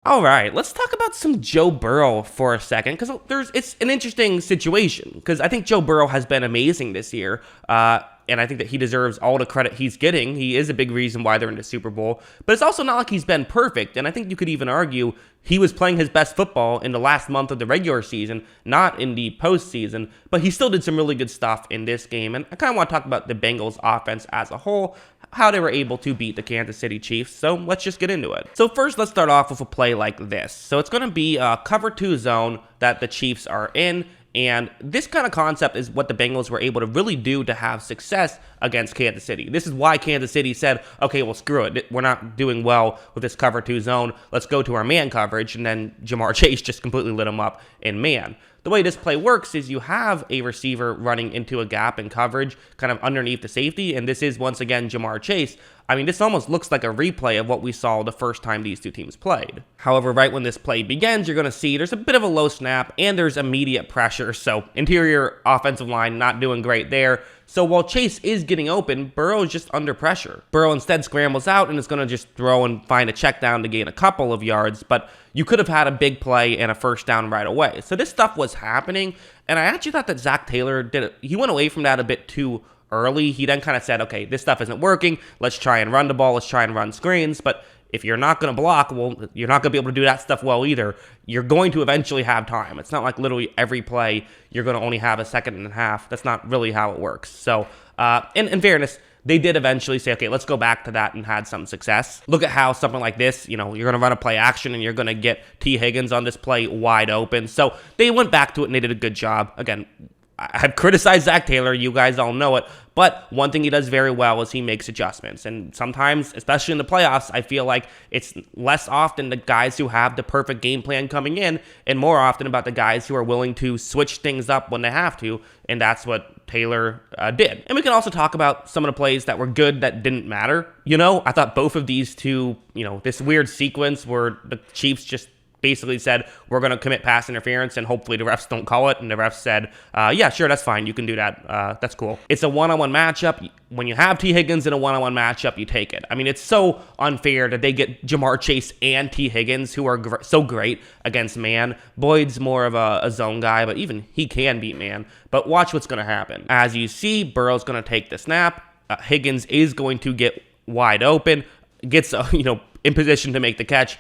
All right, let's talk about some Joe Burrow for a second because it's an interesting situation because I think Joe Burrow has been amazing this year, and I think that he deserves all the credit he's getting. He is a big reason why they're in the Super Bowl, but it's also not like he's been perfect, and I think you could even argue he was playing his best football in the last month of the regular season, not in the postseason, but he still did some really good stuff in this game, and I kind of want to talk about the Bengals offense as a whole, how they were able to beat the Kansas City Chiefs. So let's just get into it. So first, let's start off with a play like this. So it's going to be a cover 2 zone that the Chiefs are in. And this kind of concept is what the Bengals were able to really do to have success against Kansas City. This is why Kansas City said, okay, well, screw it. We're not doing well with this cover 2 zone. Let's go to our man coverage. And then Jamar Chase just completely lit him up in man. The way this play works is you have a receiver running into a gap in coverage, kind of underneath the safety, and this is, once again, Jamar Chase. I mean, this almost looks like a replay of what we saw the first time these two teams played. However, right when this play begins, you're going to see there's a bit of a low snap, and there's immediate pressure, so interior offensive line not doing great there. So while Chase is getting open, Burrow is just under pressure. Burrow instead scrambles out and is going to just throw and find a check down to gain a couple of yards, but you could have had a big play and a first down right away. So this stuff was happening, and I actually thought that Zach Taylor did it. He went away from that a bit too early. He then kind of said, okay, this stuff isn't working. Let's try and run the ball. Let's try and run screens. But if you're not going to block, well, you're not going to be able to do that stuff well either. You're going to eventually have time. It's not like literally every play you're going to only have a second and a half. That's not really how it works. So, in fairness, they did eventually say, okay, let's go back to that and had some success. Look at how something like this, you're going to run a play action and you're going to get T. Higgins on this play wide open. So they went back to it and they did a good job. Again, I've criticized Zach Taylor. You guys all know it. But one thing he does very well is he makes adjustments. And sometimes, especially in the playoffs, I feel like it's less often the guys who have the perfect game plan coming in and more often about the guys who are willing to switch things up when they have to. And that's what Taylor did. And we can also talk about some of the plays that were good that didn't matter. I thought both of these two, this weird sequence where the Chiefs just basically said, we're going to commit pass interference and hopefully the refs don't call it. And the refs said, yeah, sure, that's fine. You can do that. That's cool. It's a one-on-one matchup. When you have T. Higgins in a one-on-one matchup, you take it. I mean, it's so unfair that they get Jamar Chase and T. Higgins, who are so great against man. Boyd's more of a zone guy, but even he can beat man. But watch what's going to happen. As you see, Burrow's going to take the snap. Higgins is going to get wide open, gets in position to make the catch.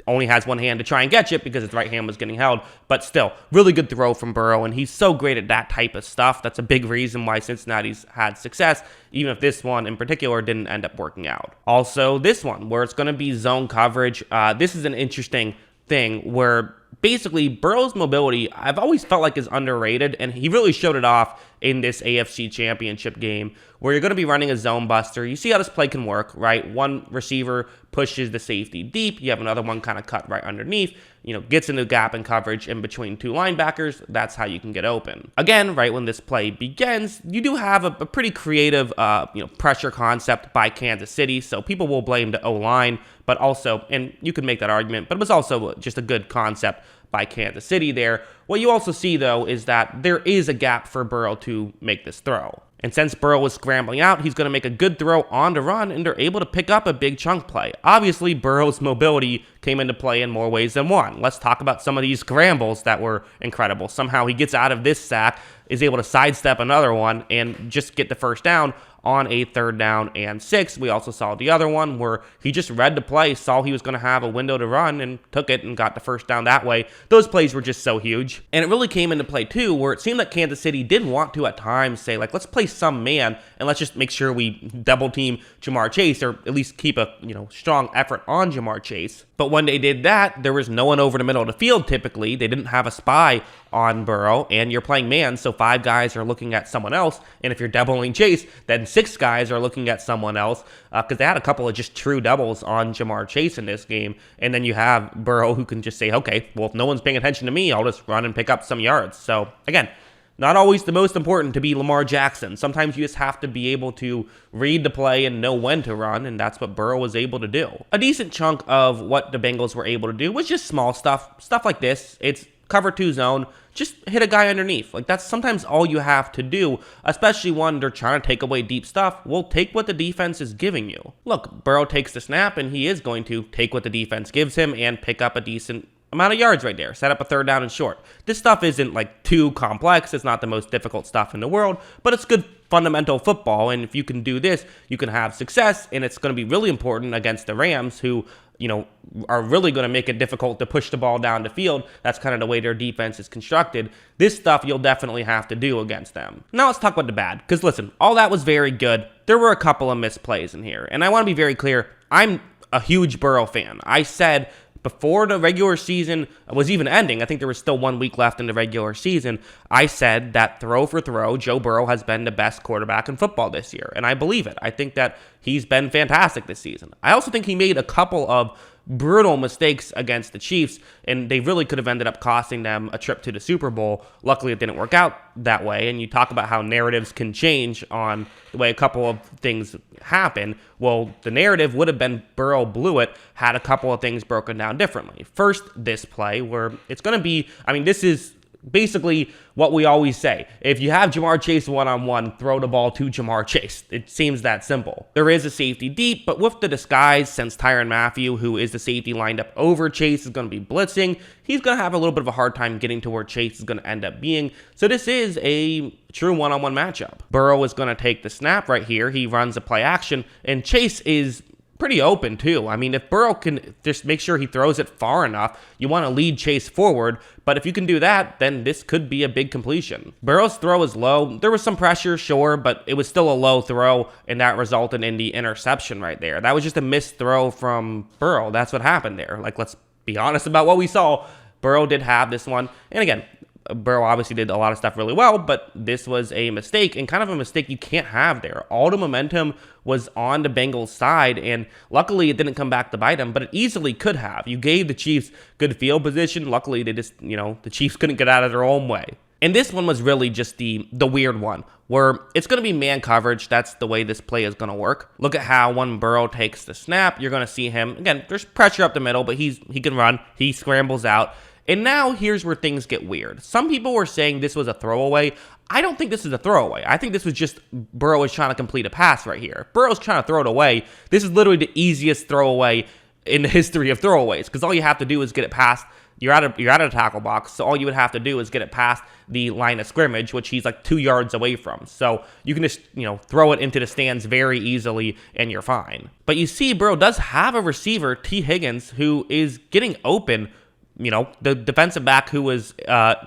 Only has one hand to try and catch it because his right hand was getting held. But still, really good throw from Burrow, and he's so great at that type of stuff. That's a big reason why Cincinnati's had success, even if this one in particular didn't end up working out. Also, this one, where it's going to be zone coverage, this is an interesting thing where basically Burrow's mobility, I've always felt like, is underrated, and he really showed it off in this AFC Championship game, where you're going to be running a zone buster. You see how this play can work, right? One receiver pushes the safety deep. You have another one kind of cut right underneath, gets into gap and coverage in between two linebackers. That's how you can get open. Again, right when this play begins, you do have a pretty creative, pressure concept by Kansas City. So people will blame the O-line, but also, and you could make that argument, but it was also just a good concept by Kansas City there. What you also see, though, is that there is a gap for Burrow to make this throw. And since Burrow was scrambling out, he's going to make a good throw on the run, and they're able to pick up a big chunk play. Obviously, Burrow's mobility came into play in more ways than one. Let's talk about some of these scrambles that were incredible. Somehow he gets out of this sack, is able to sidestep another one, and just get the first down on a 3rd down and 6. We also saw the other one where he just read the play, saw he was going to have a window to run, and took it and got the first down that way. Those plays were just so huge. And it really came into play, too, where it seemed like Kansas City did want to at times say, let's play some man, and let's just make sure we double team Jamar Chase, or at least keep a strong effort on Jamar Chase. But when they did that, there was no one over the middle of the field typically. They didn't have a spy on Burrow, and you're playing man, so 5 guys are looking at someone else, and if you're doubling Chase, then 6 guys are looking at someone else, because they had a couple of just true doubles on Jamar Chase in this game, and then you have Burrow who can just say, okay, well, if no one's paying attention to me, I'll just run and pick up some yards. So, again, Not always the most important to be Lamar Jackson. Sometimes you just have to be able to read the play and know when to run, and that's what Burrow was able to do. A decent chunk of what the Bengals were able to do was just small stuff like this. It's cover 2 zone, just hit a guy underneath. Like, that's sometimes all you have to do, especially when they're trying to take away deep stuff. Well, take what the defense is giving you. Look, Burrow takes the snap, and he is going to take what the defense gives him and pick up a decent amount of yards right there, set up a 3rd down and short. This stuff isn't like too complex. It's not the most difficult stuff in the world, but it's good fundamental football. And if you can do this, you can have success, and it's going to be really important against the Rams, who, you know, are really going to make it difficult to push the ball down the field. That's kind of the way their defense is constructed. This stuff you'll definitely have to do against them. Now let's talk about the bad, because listen, all that was very good. There were a couple of misplays in here, and I want to be very clear. I'm a huge Burrow fan. I said before the regular season was even ending, I think there was still 1 week left in the regular season, I said that throw for throw, Joe Burrow has been the best quarterback in football this year, and I believe it. I think that he's been fantastic this season. I also think he made a couple of brutal mistakes against the Chiefs, and they really could have ended up costing them a trip to the Super Bowl. Luckily, it didn't work out that way, and you talk about how narratives can change on the way a couple of things happen. Well, the narrative would have been Burrow blew it had a couple of things broken down differently. First, this play where it's going to be, I mean, this is basically what we always say. If you have Jamar Chase one-on-one, throw the ball to Jamar Chase. It seems that simple. There is a safety deep, but with the disguise, since Tyrann Mathieu, who is the safety lined up over Chase, is going to be blitzing, he's going to have a little bit of a hard time getting to where Chase is going to end up being. So this is a true one-on-one matchup. Burrow is going to take the snap right here. He runs a play action, and Chase is pretty open too. I mean, if Burrow can just make sure he throws it far enough, you want to lead Chase forward, but if you can do that, then this could be a big completion. Burrow's throw is low. There was some pressure, sure, but it was still a low throw, and that resulted in the interception right there. That was just a missed throw from Burrow. That's what happened there. Like, let's be honest about what we saw. Burrow did have this one, and again, Burrow obviously did a lot of stuff really well, but this was a mistake, and kind of a mistake you can't have there. All the momentum was on the Bengals' side, and luckily it didn't come back to bite them, but it easily could have. You gave the Chiefs good field position. Luckily, they just, the Chiefs couldn't get out of their own way. And this one was really just the weird one, where it's going to be man coverage. That's the way this play is going to work. Look at how when Burrow takes the snap, you're going to see him. Again, there's pressure up the middle, but he can run. He scrambles out. And now here's where things get weird. Some people were saying this was a throwaway. I don't think this is a throwaway. I think this was just Burrow is trying to complete a pass right here. Burrow's trying to throw it away. This is literally the easiest throwaway in the history of throwaways, because all you have to do is get it past. You're out of a tackle box, so all you would have to do is get it past the line of scrimmage, which he's like 2 yards away from. So you can just, throw it into the stands very easily, and you're fine. But you see, Burrow does have a receiver, T. Higgins, who is getting open. The defensive back who was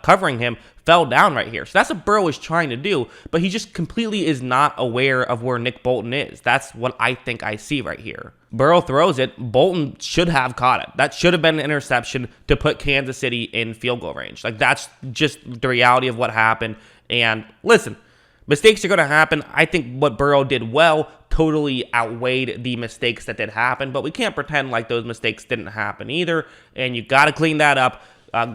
covering him fell down right here. So that's what Burrow is trying to do, but he just completely is not aware of where Nick Bolton is. That's what I think I see right here. Burrow throws it. Bolton should have caught it. That should have been an interception to put Kansas City in field goal range. Like, that's just the reality of what happened. And listen, mistakes are going to happen. I think what Burrow did well totally outweighed the mistakes that did happen, but we can't pretend like those mistakes didn't happen either, and you got to clean that up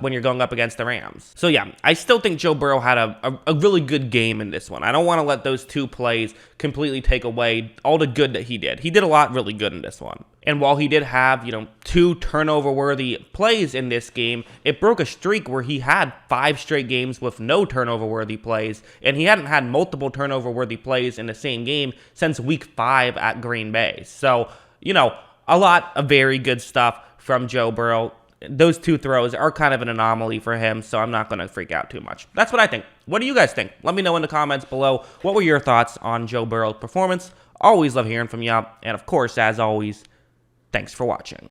when you're going up against the Rams. So yeah, I still think Joe Burrow had a really good game in this one. I don't want to let those 2 plays completely take away all the good that he did. He did a lot really good in this one. And while he did have, 2 turnover-worthy plays in this game, it broke a streak where he had 5 straight games with no turnover-worthy plays, and he hadn't had multiple turnover-worthy plays in the same game since Week 5 at Green Bay. So, a lot of very good stuff from Joe Burrow. Those 2 throws are kind of an anomaly for him, so I'm not going to freak out too much. That's what I think. What do you guys think? Let me know in the comments below. What were your thoughts on Joe Burrow's performance? Always love hearing from you. And of course, as always, thanks for watching.